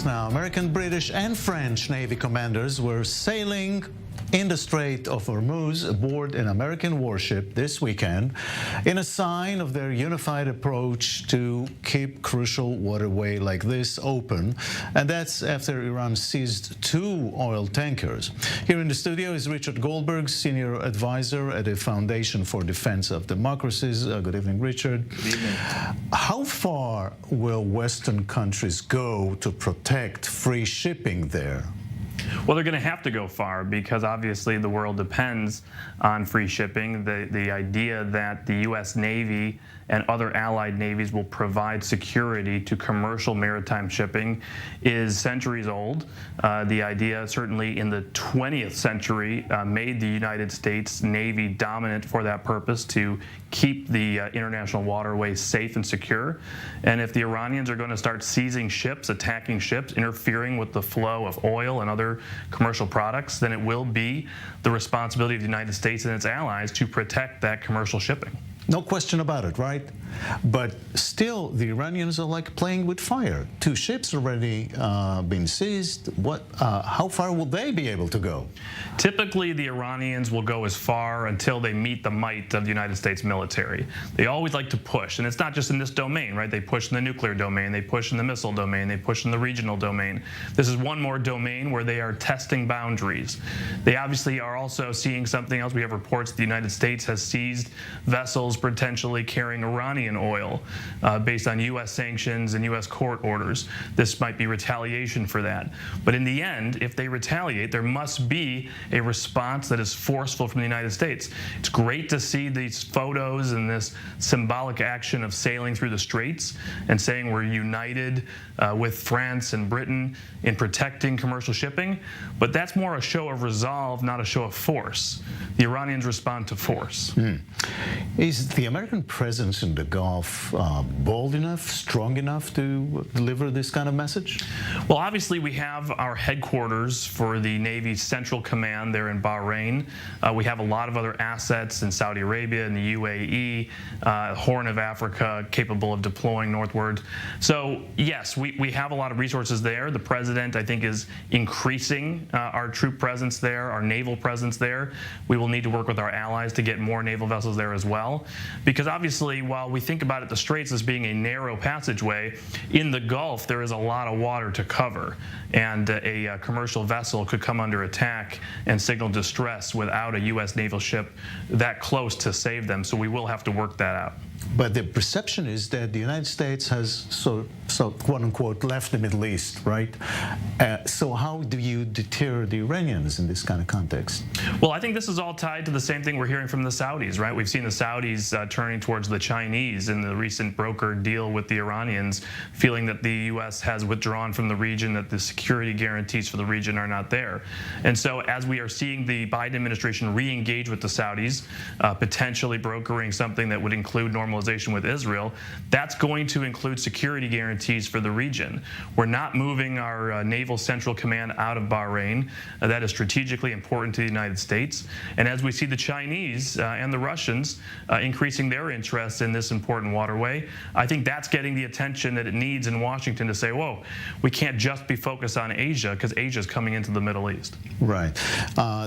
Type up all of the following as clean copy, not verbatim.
just now, American, British, and French Navy commanders were sailing in the Strait of Hormuz aboard an American warship this weekend in a sign of their unified approach to keep crucial waterway like this open. And that's after Iran seized 2 oil tankers. Here in the studio is Richard Goldberg, senior advisor at the Foundation for Defense of Democracies. Good evening, Richard. Good evening. How far will Western countries go to protect free shipping there? Well, they're going to have to go far because obviously the world depends on free shipping. The idea that the U.S. Navy and other allied navies will provide security to commercial maritime shipping is centuries old. The idea, certainly in the 20th century, made the United States Navy dominant for that purpose, to keep the international waterways safe and secure. And if the Iranians are going to start seizing ships, attacking ships, interfering with the flow of oil and other commercial products, then it will be the responsibility of the United States and its allies to protect that commercial shipping. No question about it, right? But still, the Iranians are like playing with fire. 2 ships already been seized. How far will they be able to go? Typically, the Iranians will go as far until they meet the might of the United States military. They always like to push, and it's not just in this domain, right? They push in the nuclear domain, they push in the missile domain, they push in the regional domain. This is one more domain where they are testing boundaries. They obviously are also seeing something else. We have reports the United States has seized vessels potentially carrying Iranian oil based on U.S. sanctions and U.S. court orders. This might be retaliation for that. But in the end, if they retaliate, there must be a response that is forceful from the United States. It's great to see these photos and this symbolic action of sailing through the straits and saying we're united with France and Britain in protecting commercial shipping, but that's more a show of resolve, not a show of force. The Iranians respond to force. Is the American presence in the Gulf bold enough, strong enough to deliver this kind of message? Well, obviously we have our headquarters for the Navy's Central Command there in Bahrain. We have a lot of other assets in Saudi Arabia and the UAE, Horn of Africa, capable of deploying northward. So yes, we have a lot of resources there. The president, I think, is increasing our troop presence there, our naval presence there. We will need to work with our allies to get more naval vessels there as well. Because obviously, while we think about it, the Straits as being a narrow passageway, in the Gulf there is a lot of water to cover, and a commercial vessel could come under attack and signal distress without a U.S. naval ship that close to save them. So we will have to work that out. But the perception is that the United States has so quote-unquote left the Middle East, right? So how do you deter the Iranians in this kind of context? Well, I think this is all tied to the same thing we're hearing from the Saudis, right? We've seen the Saudis turning towards the Chinese in the recent brokered deal with the Iranians, feeling that the U.S. has withdrawn from the region, that the security guarantees for the region are not there. And so as we are seeing the Biden administration re-engage with the Saudis, potentially brokering something that would include normalization with Israel, that's going to include security guarantees for the region. We're not moving our Naval Central Command out of Bahrain. That is strategically important to the United States. And as we see the Chinese and the Russians increasing their interest in this important waterway, I think that's getting the attention that it needs in Washington to say, whoa, we can't just be focused on Asia, because Asia is coming into the Middle East. Right.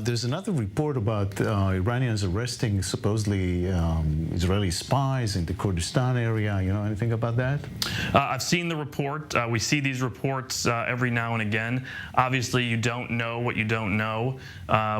There's another report about Iranians arresting supposedly Israeli spies in the Kurdistan area. You know anything about that? I've seen the report. We see these reports every now and again. Obviously, you don't know what you don't know.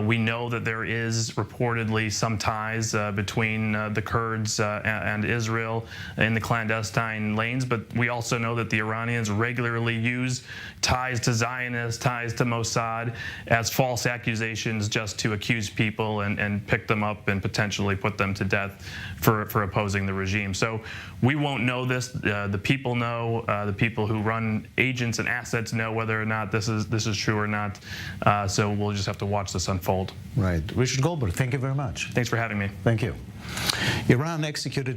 We know that there is reportedly some ties between the Kurds and Israel in the clandestine lanes, but we also know that the Iranians regularly use ties to Zionists, ties to Mossad as false accusations just to accuse people and pick them up and potentially put them to death for opposing the regime. So we won't know this. The people know. The people who run agents and assets know whether or not this is true or not. So we'll just have to watch this unfold. Right. Richard Goldberg, thank you very much. Thanks for having me. Thank you. Iran executed